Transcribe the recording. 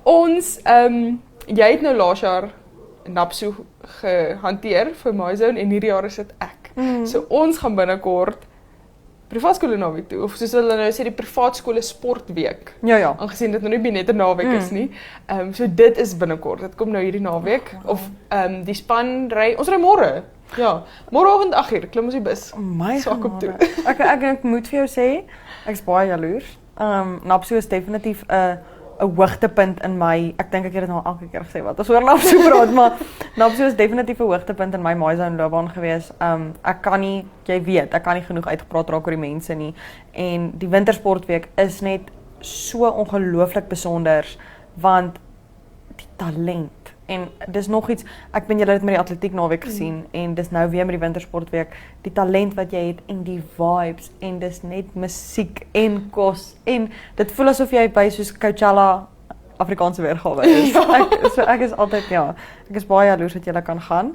Ons, jy het nou laas jaar NAPSO gehanteer vir MyZone en hierdie jaar is dit ek. So ons gaan binnekort privaat skole naweek toe, of soos hulle nou sê die privaat skole sportweek. Ja. Aangesien dit nou nie net 'n naweek is nie. So dit is binnekort. Dit kom nou hierdie naweek of die span ry, ons ry môre. Ja, môreoggend 8uur klim ons die bus. My Sak op toe. Ek moet vir jou sê, ek's baie jaloers. NAPSO is definitief 'n hoogtepunt in my, ek dink ek het dit nou elke keer gesê wat ons oor NAPSO praat, maar NAPSO is definitief 'n hoogtepunt in my MyZone loopbaan gewees. Ek kan nie, jy weet, ek kan nie genoeg uitgepraat raak oor die mense nie. En die wintersportweek is net so ongelooflik besonder, want die talent. En dis nog iets, ek ben julle het met die atletiek naweek gesien en dis nou weer met die wintersportweek, die talent wat jy het en die vibes en dis net musiek en kos en dit voel asof jy by soos Coachella Afrikaanse weergawe is. Ek is altyd ek is baie jaloers dat julle kan gaan.